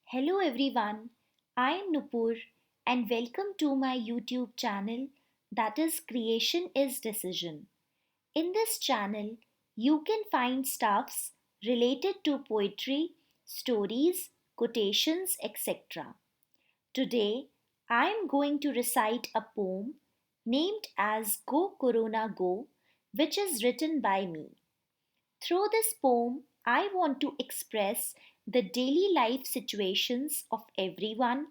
Hello everyone, I am Nupur and welcome to my YouTube channel that is Creation is Decision. In this channel, you can find stuffs related to poetry, stories, quotations, etc. Today, I am going to recite a poem named as Go Corona Go, which is written by me. Through this poem, I want to express the daily life situations of everyone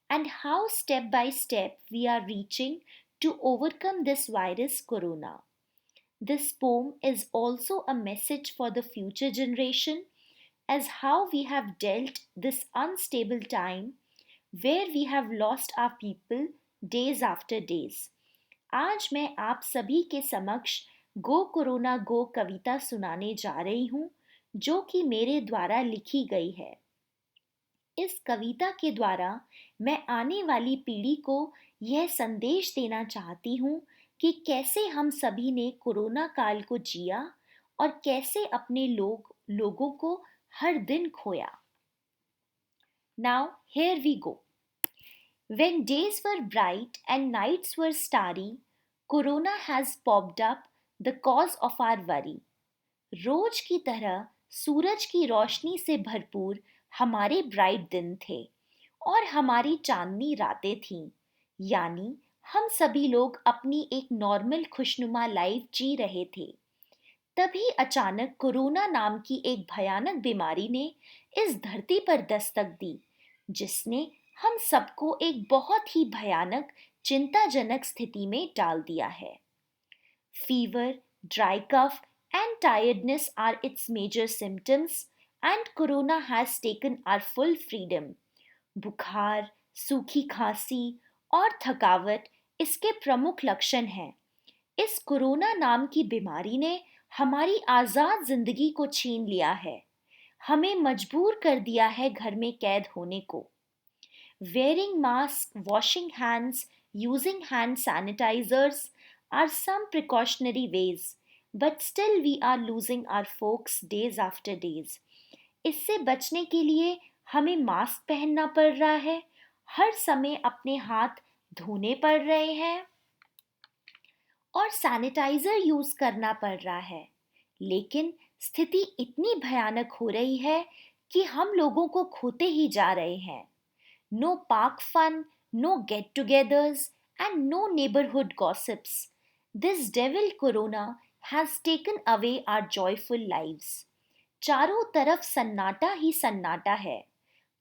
and how step by step we are reaching to overcome this virus corona. This poem is also a message for the future generation as how we have dealt this unstable time where we have lost our people days after days. आज मैं आप सभी के समक्ष गो corona गो कविता सुनाने जा रही हूँ जो कि मेरे द्वारा लिखी गई है। इस कविता के द्वारा मैं आने वाली पीढ़ी को यह संदेश देना चाहती हूँ कि कैसे हम सभी ने कोरोना काल को जिया और कैसे अपने लोगों को हर दिन खोया। Now here we go. When days were bright and nights were starry, Corona has popped up, the cause of our worry. रोज की तरह सूरज की रोशनी से भरपूर हमारे ब्राइट दिन थे और हमारी चांदनी रातें थीं, यानी हम सभी लोग अपनी एक नॉर्मल खुशनुमा लाइफ जी रहे थे। तभी अचानक कोरोना नाम की एक भयानक बीमारी ने इस धरती पर दस्तक दी, जिसने हम सबको एक बहुत ही भयानक चिंताजनक स्थिति में डाल दिया है। Fever, dry cough and tiredness are its major symptoms and corona has taken our full freedom. बुखार, सूखी खांसी और थकावट इसके प्रमुख लक्षण हैं। इस कोरोना नाम की बीमारी ने हमारी आज़ाद जिंदगी को छीन लिया है, हमें मजबूर कर दिया है घर में कैद होने को। Wearing masks, washing hands, using hand sanitizers are some precautionary ways, but still we are losing our folks days after days. इससे बचने के लिए हमें मास्क पहनना पड़ रहा है, हर समय अपने हाथ धोने पड़ रहे हैं और सैनिटाइजर यूज करना पड़ रहा है। लेकिन स्थिति इतनी भयानक हो रही है कि हम लोगों को खोते ही जा रहे हैं। No park fun, no get-togethers, and no neighborhood gossips. This devil corona has taken away our joyful lives. चारों तरफ सन्नाटा ही सन्नाटा है।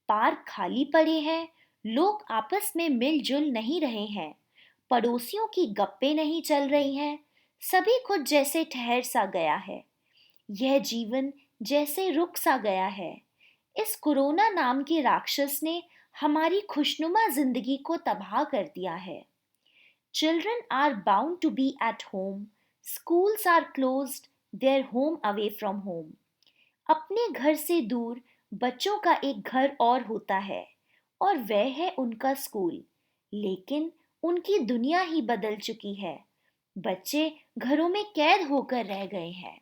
पार्क खाली पड़े हैं, लोग आपस में मिलजुल नहीं रहे हैं, पड़ोसियों की गप्पे नहीं चल रही हैं, सभी खुद जैसे ठहर सा गया है। यह जीवन जैसे रुक सा गया है। इस कोरोना नाम के राक्षस ने हमारी खुशनुमा जिंदगी को तबाह कर दिया है। Children are bound to be at home. Schools are closed. Their home away from home. अपने घर से दूर बच्चों का एक घर और होता है और वह है उनका स्कूल। लेकिन उनकी दुनिया ही बदल चुकी है। बच्चे घरों में कैद होकर रह गए हैं।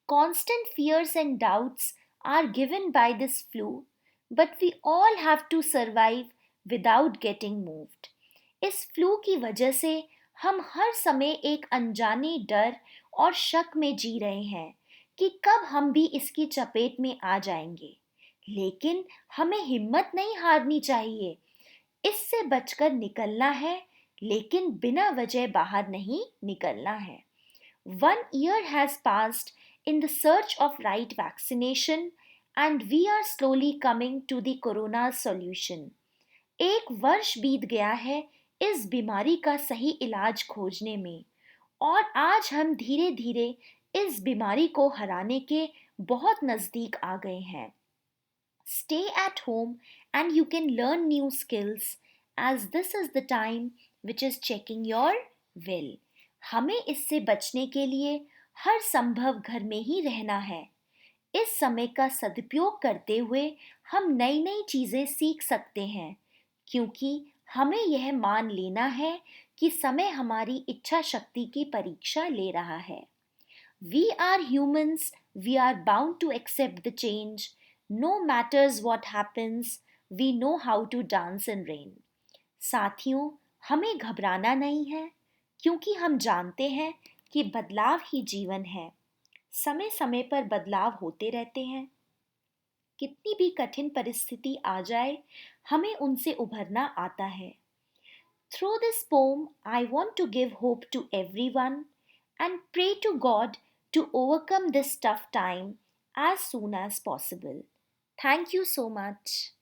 Constant fears and doubts are given by this flu, but we all have to survive without getting moved. इस फ्लू की वजह से हम हर समय एक अनजाने डर और शक में जी रहे हैं कि कब हम भी इसकी चपेट में आ जाएंगे। लेकिन हमें हिम्मत नहीं हारनी चाहिए। इससे बचकर निकलना है, लेकिन बिना वजह बाहर नहीं निकलना है। 1 year has passed in the search of right vaccination and we are slowly coming to the corona solution. एक वर्ष बीत गया है इस बीमारी का सही इलाज खोजने में और आज हम धीरे धीरे इस बीमारी को हराने के बहुत नज़दीक आ गए हैं। Stay at home and you can learn new skills as this is the time which is checking your will. हमें इससे बचने के लिए हर संभव घर में ही रहना है। इस समय का सदुपयोग करते हुए हम नई नई चीज़ें सीख सकते हैं, क्योंकि हमें यह मान लेना है कि समय हमारी इच्छा शक्ति की परीक्षा ले रहा है। We are humans, we are bound to accept the change. No matters what happens, we know how to dance in rain. साथियों, हमें घबराना नहीं है, क्योंकि हम जानते हैं कि बदलाव ही जीवन है। समय समय पर बदलाव होते रहते हैं। कितनी भी कठिन परिस्थिति आ जाए, हमें उनसे उभरना आता है। Through this poem, I want to give hope to everyone and pray to God to overcome this tough time as soon as possible. Thank you so much.